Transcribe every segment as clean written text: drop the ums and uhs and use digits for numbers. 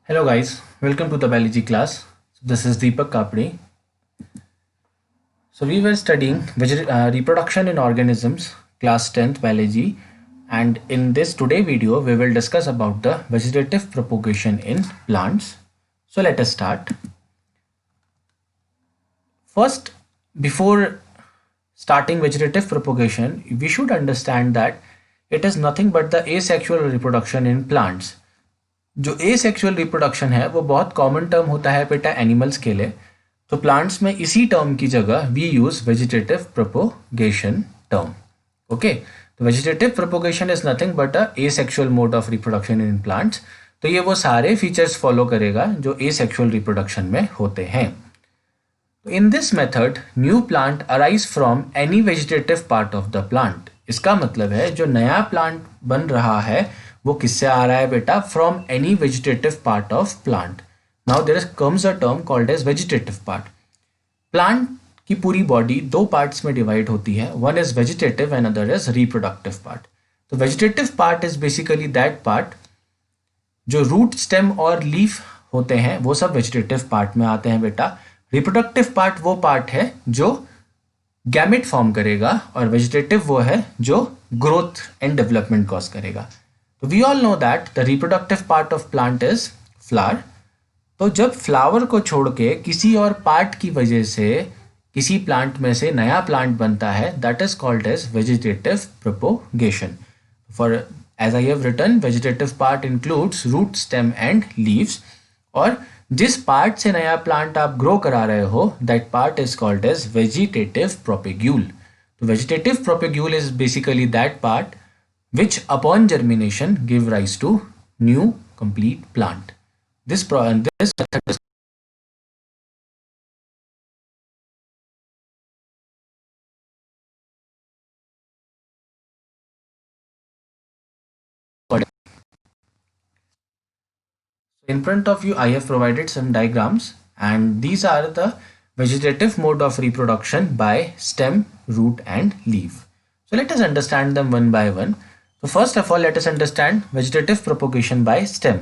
Hello guys, welcome to the biology class. This is Deepak Kapri. So we were studying reproduction in organisms, class 10th biology, and in this today video we will discuss about the vegetative propagation in plants. So let us start. First, before starting vegetative propagation, we should understand that it is nothing but the asexual reproduction in plants. जो asexual reproduction है वो बहुत common term होता है बेटा animals के लिए, तो प्लांट्स में इसी टर्म की जगह we use vegetative propagation term. Okay, तो vegetative propagation is nothing but a asexual mode of reproduction in plants. तो ये वो सारे फीचर्स फॉलो करेगा जो एसेक्सुअल रिप्रोडक्शन में होते हैं. तो in this method new plant arise from any vegetative part of the plant. इसका मतलब है जो नया प्लांट बन रहा है वो किससे आ रहा है बेटा? From any vegetative part of plant. Now there comes a term called as vegetative part. Plant की पूरी बॉडी दो पार्ट्स में डिवाइड होती है, one is vegetative and other is reproductive part. तो vegetative part is basically that part जो root, stem और leaf होते हैं वो सब वेजिटेटिव पार्ट में आते हैं बेटा. रिप्रोडक्टिव पार्ट वो पार्ट है जो गैमेट फॉर्म करेगा और वेजिटेटिव वो है जो ग्रोथ एंड डेवलपमेंट कॉज करेगा. तो we all know that the reproductive part of plant is flower. तो जब फ्लावर को छोड़ के किसी और पार्ट की वजह से किसी प्लांट में से नया प्लांट बनता है, that is called as vegetative propagation. For as I have written, vegetative part includes root, stem and leaves. और जिस पार्ट से नया प्लांट आप ग्रो करा रहे हो that part is called as vegetative propagule. तो vegetative propagule is basically that part which upon germination give rise to new complete plant. This method is in front of you. I have provided some diagrams and these are the vegetative mode of reproduction by stem, root and leaf. So let us understand them one by one. So first of all, let us understand vegetative propagation by stem.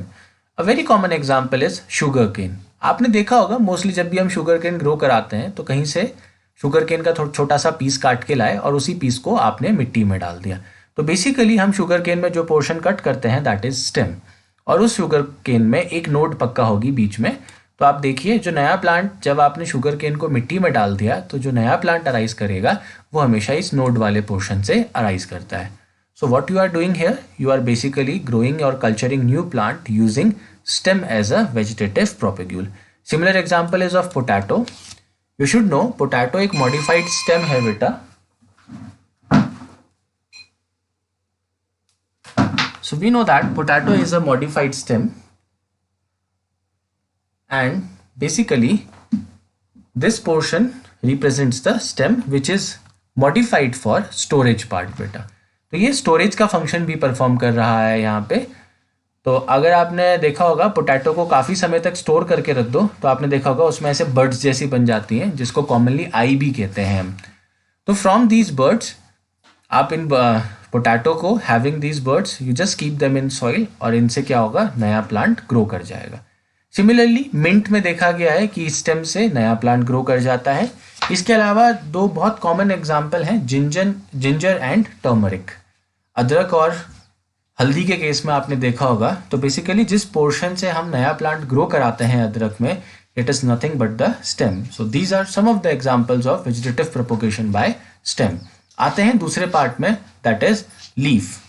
A very common example is sugar cane. आपने देखा होगा mostly जब भी हम sugar cane grow कराते हैं तो कहीं से शुगर केन का छोटा सा पीस काट के लाए और उसी पीस को आपने मिट्टी में डाल दिया. तो बेसिकली हम शुगर केन में जो पोर्शन कट करते हैं दैट इज स्टेम, और उस शुगर केन में एक नोड पक्का होगी बीच में. तो आप देखिए जो नया प्लांट, जब आपने शुगर केन को मिट्टी में डाल दिया तो जो नया प्लांट अराइज करेगा वो हमेशा इस नोड वाले पोर्शन से अराइज करता है. So what you are doing here, you are basically growing or culturing new plant using stem as a vegetative propagule. Similar example is of potato. You should know potato एक modified stem है बेटा. So we know that potato is a modified stem and basically this portion represents the stem which is modified for storage part बेटा. तो ये storage का function भी perform कर रहा है यहाँ पे. तो अगर आपने देखा होगा पोटैटो को काफ़ी समय तक स्टोर करके रख दो तो आपने देखा होगा उसमें ऐसे बर्ड्स जैसी बन जाती हैं जिसको कॉमनली आई भी कहते हैं हम. तो फ्रॉम दीज बर्ड्स आप इन पोटैटो को having these birds you just keep them in soil और इनसे क्या होगा, नया प्लांट ग्रो कर जाएगा. सिमिलरली मिंट में देखा गया है कि स्टेम से नया प्लांट ग्रो कर जाता है. इसके अलावा दो बहुत कॉमन एग्जाम्पल हैं, जिंजर एंड टर्मरिक. अदरक और हल्दी के केस में आपने देखा होगा. तो बेसिकली जिस पोर्शन से हम नया प्लांट ग्रो कराते हैं अदरक में, it is nothing but the stem. So these are some of the examples of vegetative propagation by stem. आते हैं दूसरे पार्ट में, दैट इज लीफ.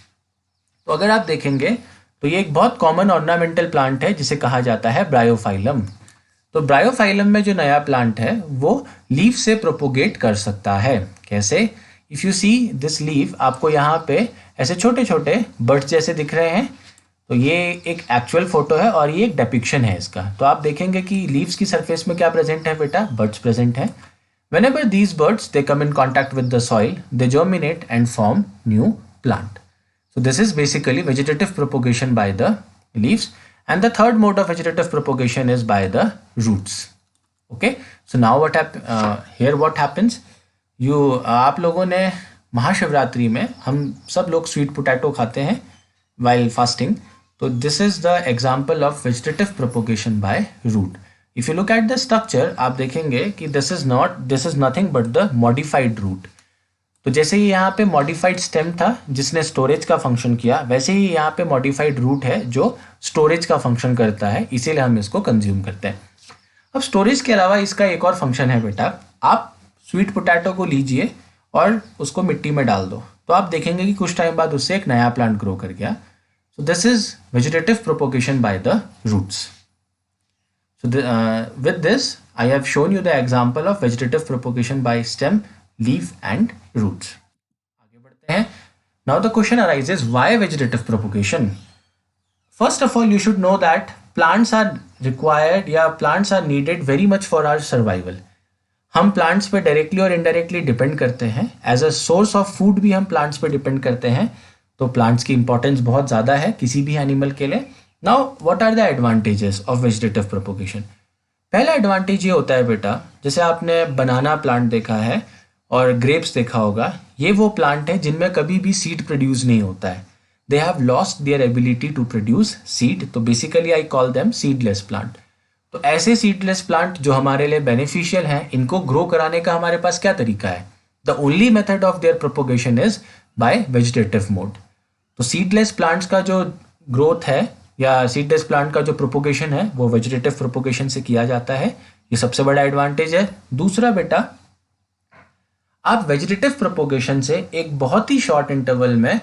तो अगर आप देखेंगे तो ये एक बहुत कॉमन ऑर्नामेंटल प्लांट है जिसे कहा जाता है ब्रायोफाइलम. तो ब्रायोफाइलम में जो नया प्लांट है वो लीफ से प्रोपोगेट कर सकता है. कैसे? If you see this leaf, आपको यहाँ पे ऐसे छोटे छोटे बर्ड्स जैसे दिख रहे हैं. तो ये एक एक्चुअल फोटो है और ये एक डेपिक्शन है इसका. तो आप देखेंगे कि लीव्स की सरफेस में क्या प्रेजेंट है बेटा? बर्ड्स प्रेजेंट है. Whenever these birds they come in contact with the soil they germinate and form new plant. So this is basically vegetative propagation by the leaves, and the third mode of vegetative propagation is by the roots. Okay, so now what happens? आप लोगों ने महाशिवरात्रि में हम सब लोग sweet potato खाते हैं while fasting. तो this is the example of vegetative propagation by root. If you look at the structure, आप देखेंगे कि this is nothing but the modified root. तो जैसे ही यहाँ पे मॉडिफाइड स्टेम था जिसने स्टोरेज का फंक्शन किया, वैसे ही यहाँ पे मॉडिफाइड रूट है जो स्टोरेज का फंक्शन करता है, इसीलिए हम इसको कंज्यूम करते हैं. अब स्टोरेज के अलावा इसका एक और फंक्शन है बेटा. आप स्वीट पोटैटो को लीजिए और उसको मिट्टी में डाल दो, तो आप देखेंगे कि कुछ टाइम बाद उससे एक नया प्लांट ग्रो कर गया. So this is vegetative propagation by the roots. So with this I have shown you the example of vegetative propagation by stem, leaf and roots. आगे बढ़ते हैं. Now the question arises, why vegetative propagation? First of all, you should know that plants are required या plants are needed very much for our survival. हम plants पे directly और indirectly depend करते हैं. As a source of food भी हम plants पे depend करते हैं. तो plants की importance बहुत ज़्यादा है किसी भी animal के लिए. Now, what are the advantages of vegetative propagation? पहला advantage ये होता है बेटा, जैसे आपने banana plant देखा है और grapes देखा होगा, ये वो plant है जिनमें कभी भी seed produce नहीं होता है. They have lost their ability to produce seed. तो basically I call them seedless plant. तो ऐसे seedless plant जो हमारे लिए beneficial हैं, इनको grow कराने का हमारे पास क्या तरीका है? The only method of their propagation is by vegetative mode. तो seedless plants का जो growth है या seedless plant का जो propagation है वो vegetative propagation से किया जाता है. ये सबसे बड़ा advantage है. दूसरा बेटा, आप vegetative propagation से एक बहुत ही short interval में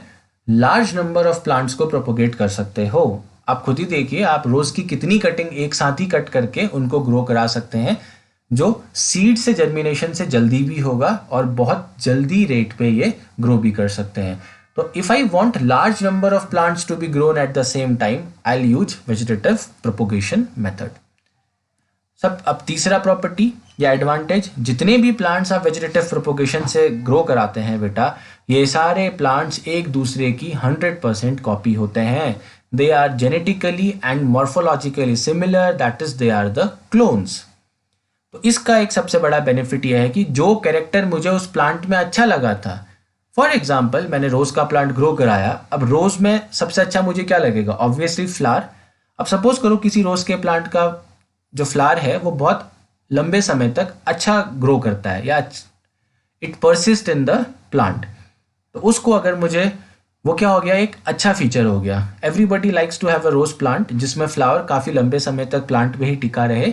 लार्ज नंबर ऑफ प्लांट्स को प्रोपोगेट कर सकते हो. आप खुद ही देखिए, आप रोज की कितनी कटिंग एक साथ ही कट करके उनको ग्रो करा सकते हैं, जो सीड से जर्मिनेशन से जल्दी भी होगा और बहुत जल्दी रेट पे ये ग्रो भी कर सकते हैं. तो if I want large number of plants to be grown at the same time, I will use vegetative propagation method. अब तीसरा प्रॉपर्टी या एडवांटेज, जितने भी प्लांट्स आप वेजिटेटिव प्रोपोगेशन से ग्रो कराते हैं बेटा, ये सारे प्लांट्स एक दूसरे की 100% कॉपी होते हैं. They are genetically and morphologically similar, that is they are the clones. तो इसका एक सबसे बड़ा बेनिफिट यह है कि जो कैरेक्टर मुझे उस प्लांट में अच्छा लगा था, फॉर एग्जाम्पल मैंने रोज का प्लांट ग्रो कराया, अब रोज में सबसे अच्छा मुझे क्या लगेगा? Obviously flower. अब सपोज करो किसी रोज के प्लांट का जो फ्लावर है वो बहुत लंबे समय तक अच्छा ग्रो करता है या it persist in the plant, तो उसको अगर मुझे, वो क्या हो गया, एक अच्छा फीचर हो गया. Everybody likes to have a rose plant जिसमें फ्लावर काफ़ी लंबे समय तक प्लांट में ही टिका रहे.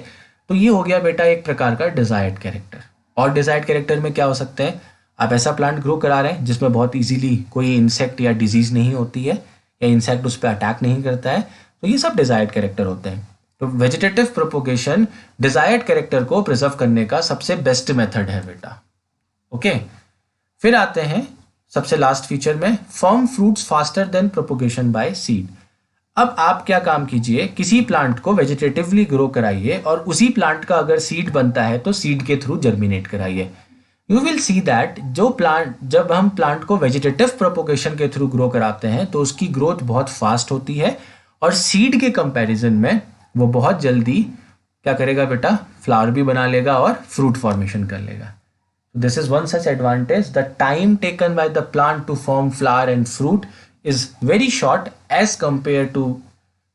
तो ये हो गया बेटा एक प्रकार का डिजायर्ड कैरेक्टर. और डिजायर्ड कैरेक्टर में क्या हो सकते हैं? आप ऐसा प्लांट ग्रो करा रहे हैं जिसमें बहुत इजीली कोई इंसेक्ट या डिजीज नहीं होती है या इंसेक्ट उस पर अटैक नहीं करता है. तो ये सब डिजायर्ड कैरेक्टर होते हैं. तो वेजिटेटिव प्रोपोगेशन डिजायर्ड कैरेक्टर को प्रिजर्व करने का सबसे बेस्ट मेथड है बेटा. ओके, फिर आते हैं सबसे लास्ट फीचर में, form fruits faster than propagation by seed. अब आप क्या काम कीजिए, किसी प्लांट को वेजिटेटिवली ग्रो कराइए और उसी प्लांट का अगर सीड बनता है तो सीड के थ्रू जर्मिनेट कराइए. यू विल सी दैट जब हम प्लांट को वेजिटेटिव प्रोपोगेशन के थ्रू ग्रो कराते हैं तो उसकी ग्रोथ बहुत फास्ट होती है और सीड के कंपैरिजन में वो बहुत जल्दी क्या करेगा बेटा, फ्लावर भी बना लेगा और फ्रूट फॉर्मेशन कर लेगा. This is one such advantage. The time taken by the plant to form flower and fruit is very short as compared to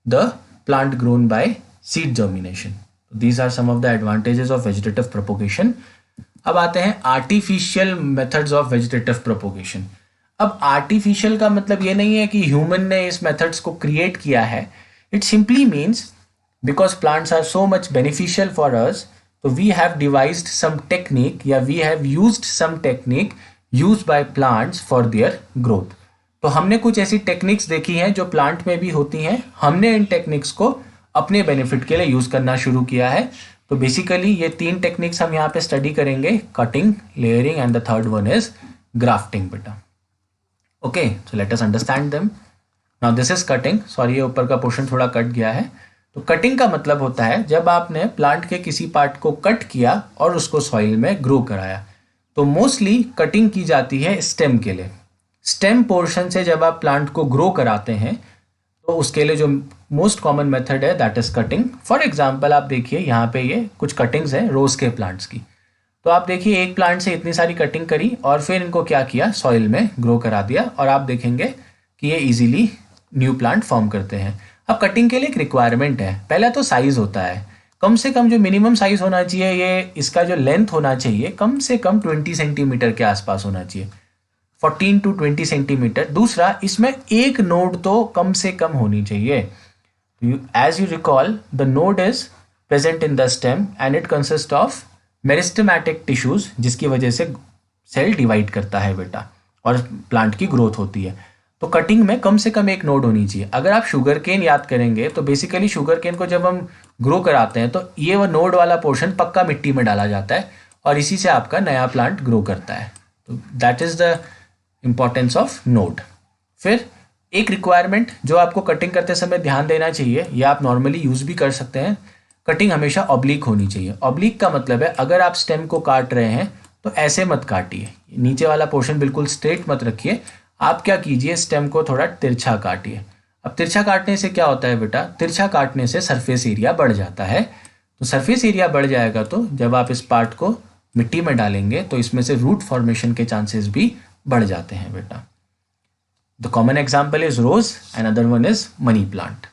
the plant grown by seed germination. These are some of the advantages of vegetative propagation. अब आते हैं artificial methods of vegetative propagation. अब artificial का मतलब ये नहीं है कि human ने इस methods को create किया है. It simply means because plants are so much beneficial for us, so we have devised some technique या we have used some technique used by plants for their growth. तो हमने कुछ ऐसी टेक्निक्स देखी हैं जो प्लांट में भी होती हैं, हमने इन टेक्निक्स को अपने बेनिफिट के लिए यूज करना शुरू किया है. तो बेसिकली ये 3 टेक्निक्स हम यहाँ पे स्टडी करेंगे, cutting, layering and the third one is grafting बेटा. Okay, so let us understand them. Now this is cutting. Sorry, ये ऊपर का पोर्शन थोड़ा कट गया है. तो कटिंग का मतलब होता है जब आपने प्लांट के किसी पार्ट को कट किया और उसको सॉइल में ग्रो कराया. तो मोस्टली कटिंग की जाती है स्टेम के लिए. स्टेम पोर्शन से जब आप प्लांट को ग्रो कराते हैं तो उसके लिए जो मोस्ट कॉमन मेथड है that is cutting. For example आप देखिए यहाँ पे ये कुछ कटिंग्स हैं रोज के प्लांट्स की. तो आप देखिए एक प्लांट से इतनी सारी कटिंग करी और फिर इनको क्या किया, सॉइल में ग्रो करा दिया और आप देखेंगे कि ये इजीली न्यू प्लांट फॉर्म करते हैं. अब कटिंग के लिए एक रिक्वायरमेंट है, पहला तो साइज होता है, कम से कम जो मिनिमम साइज होना चाहिए, ये इसका जो लेंथ होना चाहिए कम से कम 20 सेंटीमीटर के आसपास होना चाहिए, 14 to 20 सेंटीमीटर। दूसरा, इसमें एक नोड तो कम से कम होनी चाहिए। As you recall, the node is present in the stem and it consist of meristematic tissues, जिसकी वजह से सेल डिवाइड करता है बेटा और प्लांट की ग्रोथ होती है। तो कटिंग में कम से कम एक नोड होनी चाहिए। अगर आप शुगर केन याद करेंगे तो बेसिकली शुगर केन को जब हम ग्रो कराते हैं तो ये वो नोड वाला पोर्शन पक्का मिट्टी में डाला जाता है और इसी से आपका नया प्लांट ग्रो करता है। तो that is the importance of node. फिर एक रिक्वायरमेंट जो आपको कटिंग करते समय ध्यान देना चाहिए, या आप नॉर्मली यूज़ भी कर सकते हैं, कटिंग हमेशा ऑब्लिक होनी चाहिए। ऑब्लिक का मतलब है अगर आप स्टेम को काट रहे हैं तो ऐसे मत काटिए, नीचे वाला पोर्शन बिल्कुल स्ट्रेट मत रखिए, आप क्या कीजिए, स्टेम को थोड़ा तिरछा काटिए। अब तिरछा काटने से क्या होता है बेटा, तिरछा काटने से सरफेस एरिया बढ़ जाता है। तो सरफेस एरिया बढ़ जाएगा तो जब आप इस पार्ट को मिट्टी में डालेंगे तो इसमें से रूट फॉर्मेशन के चांसेस भी बढ़ जाते हैं बेटा। The common example is rose and other one is money plant.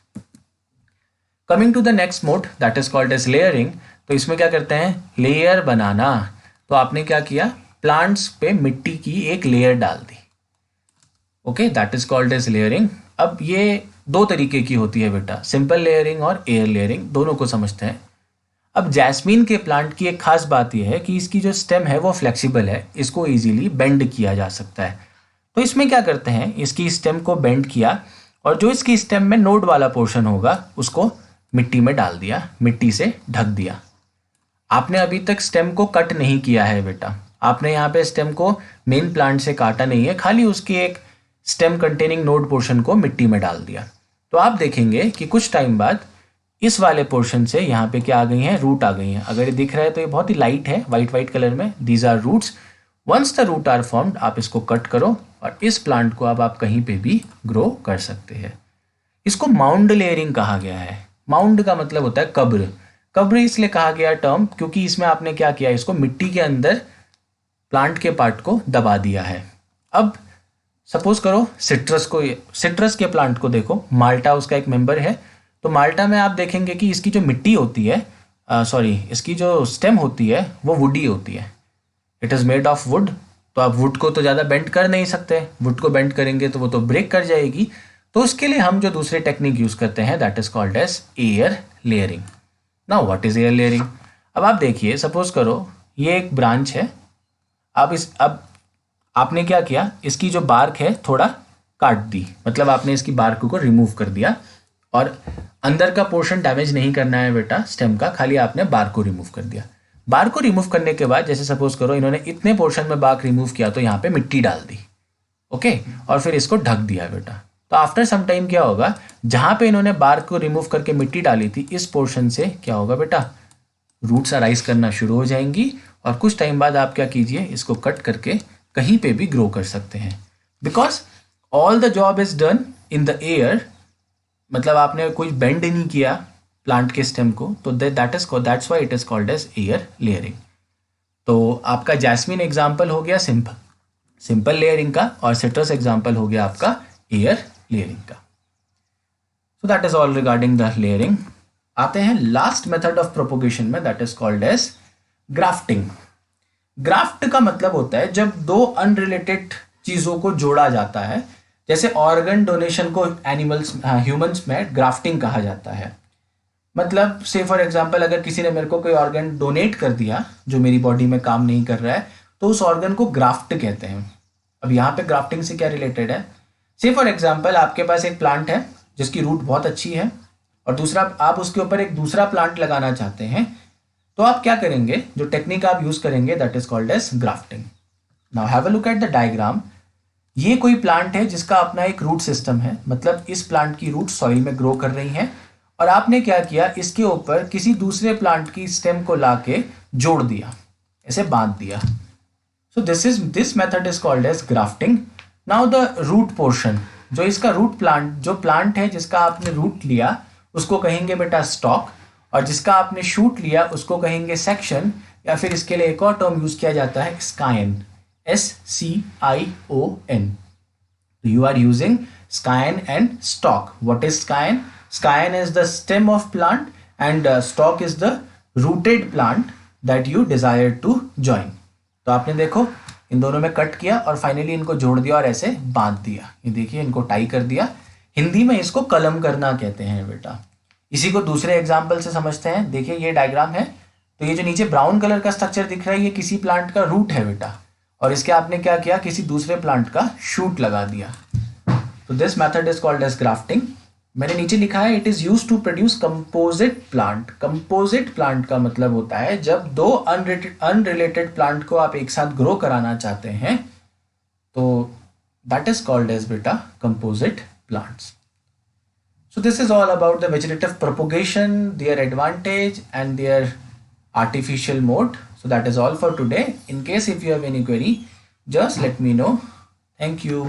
Coming to the next mode that is called as layering. तो इसमें क्या करते हैं, लेयर बनाना। तो आपने क्या किया, प्लांट्स पे मिट्टी की एक लेयर डाल दी। Okay, that is called as layering. अब ये दो तरीके की होती है बेटा, सिंपल लेयरिंग और एयर लेयरिंग, दोनों को समझते हैं। अब जैस्मीन के प्लांट की एक खास बात यह है कि इसकी जो स्टेम है वो फ्लेक्सिबल है, इसको इजीली बेंड किया जा सकता है। तो इसमें क्या करते हैं, इसकी स्टेम को बेंड किया और जो इसकी स्टेम में नोड वाला पोर्शन होगा उसको मिट्टी में डाल दिया, मिट्टी से ढक दिया। आपने अभी तक स्टेम को कट नहीं किया है बेटा, आपने यहाँ पे स्टेम को मेन प्लांट से काटा नहीं है, खाली उसकी एक स्टेम कंटेनिंग नोड पोर्शन को मिट्टी में डाल दिया। तो आप देखेंगे कि कुछ टाइम बाद इस वाले पोर्शन से यहाँ पे क्या आ गई हैं, रूट आ गई हैं। अगर ये दिख रहा है तो ये बहुत ही लाइट है, वाइट कलर में, these are roots. Once the root are formed, आप इसको कट करो और इस प्लांट को अब आप कहीं पे भी ग्रो कर सकते हैं। इसको माउंड लेयरिंग कहा गया है। माउंड का मतलब होता है कब्र। कब्र इसलिए कहा गया टर्म क्योंकि इसमें आपने क्या किया, इसको मिट्टी के अंदर प्लांट के पार्ट को दबा दिया है। अब सपोज करो सिट्रस के प्लांट को देखो, माल्टा उसका एक मेंबर है। तो माल्टा में आप देखेंगे कि इसकी जो मिट्टी होती है, इसकी जो स्टेम होती है वो वुडी होती है, it is made of would. तो आप वुड को तो ज़्यादा बेंड कर नहीं सकते, वुड को बेंड करेंगे तो वो तो ब्रेक कर जाएगी। तो उसके लिए हम जो दूसरे टेक्निक यूज़ करते हैं that is called as air layering. Now what is air layering. अब आप देखिए, सपोज करो ये एक ब्रांच है, अब आपने क्या किया, इसकी जो बार्क है थोड़ा काट दी, मतलब आपने इसकी बार्क को रिमूव कर दिया और अंदर का पोर्शन डैमेज नहीं करना है बेटा स्टेम का, खाली आपने बार्क को रिमूव कर दिया। बार्क को रिमूव करने के बाद जैसे सपोज करो इन्होंने इतने पोर्शन में बार्क रिमूव किया तो यहाँ पे मिट्टी डाल दी, ओके, और फिर इसको ढक दिया बेटा। तो आफ्टर सम टाइम क्या होगा, जहाँ पे इन्होंने बार्क को रिमूव करके मिट्टी डाली थी इस पोर्शन से क्या होगा बेटा, रूट्स अराइज करना शुरू हो जाएंगी और कुछ टाइम बाद आप क्या कीजिए, इसको कट करके कहीं पे भी ग्रो कर सकते हैं। Because all the job is done in the air, मतलब आपने कोई बेंड नहीं किया प्लांट के स्टेम को, तो that's why it is called as air layering. तो आपका जैस्मिन एग्जाम्पल हो गया सिंपल लेयरिंग का और सिट्रस एग्जाम्पल हो गया आपका एयर लेयरिंग का। So that is all regarding the layering. आते हैं लास्ट मेथड ऑफ प्रोपोगेशन में, that is called as grafting. Graft का मतलब होता है जब दो अनरिलेटेड चीजों को जोड़ा जाता है, जैसे ऑर्गन डोनेशन को ह्यूमंस में ग्राफ्टिंग कहा जाता है। मतलब से फॉर एग्जांपल अगर किसी ने मेरे को कोई ऑर्गन डोनेट कर दिया जो मेरी बॉडी में काम नहीं कर रहा है तो उस ऑर्गन को ग्राफ्ट कहते हैं। अब यहाँ पे ग्राफ्टिंग से क्या रिलेटेड है, से फॉर एग्जांपल आपके पास एक प्लांट है जिसकी रूट बहुत अच्छी है और दूसरा आप उसके ऊपर एक दूसरा प्लांट लगाना चाहते हैं, तो आप क्या करेंगे, जो टेक्निक आप यूज करेंगे that is called as grafting. Now have a look at the diagram. ये कोई प्लांट है जिसका अपना एक रूट सिस्टम है, मतलब इस प्लांट की रूट सॉइल में ग्रो कर रही है और आपने क्या किया, इसके ऊपर किसी दूसरे प्लांट की स्टेम को लाके जोड़ दिया, ऐसे बांध दिया। So this method is called as grafting. Now the root portion, जो इसका रूट प्लांट, जो प्लांट है जिसका आपने रूट लिया उसको कहेंगे बेटा स्टॉक, और जिसका आपने शूट लिया उसको कहेंगे सेक्शन, या फिर इसके लिए एक और टर्म यूज किया जाता है स्काइन, SCION। You are using स्काइन and stock. What is स्काइन? Scion is the stem of plant and stalk is the rooted plant that you desire to join. तो आपने देखो इन दोनों में कट किया और फाइनली इनको जोड़ दिया और ऐसे बांध दिया. ये देखिए इनको टाई कर दिया. हिंदी में इसको कलम करना कहते हैं बेटा. इसी को दूसरे एग्जाम्पल से समझते हैं. देखिए ये डायग्राम है, तो ये जो नीचे ब्राउन कलर का स्ट्रक्चर दिख रहा है ये किसी प्लांट का रूट है बेटा, और इसके आपने क्या किया, किसी दूसरे प्लांट का शूट लगा दिया. तो this method is called as grafting. मैंने नीचे लिखा है it is used to produce composite plant. Composite plant का मतलब होता है जब दो अनरिलेटेड प्लांट को आप एक साथ ग्रो कराना चाहते हैं, तो दैट इज कॉल्ड एज बेटा composite plants. So this is all about the vegetative propagation, their advantage and their artificial mode. So that is all for today. In case if you have any query, just let me know. Thank you.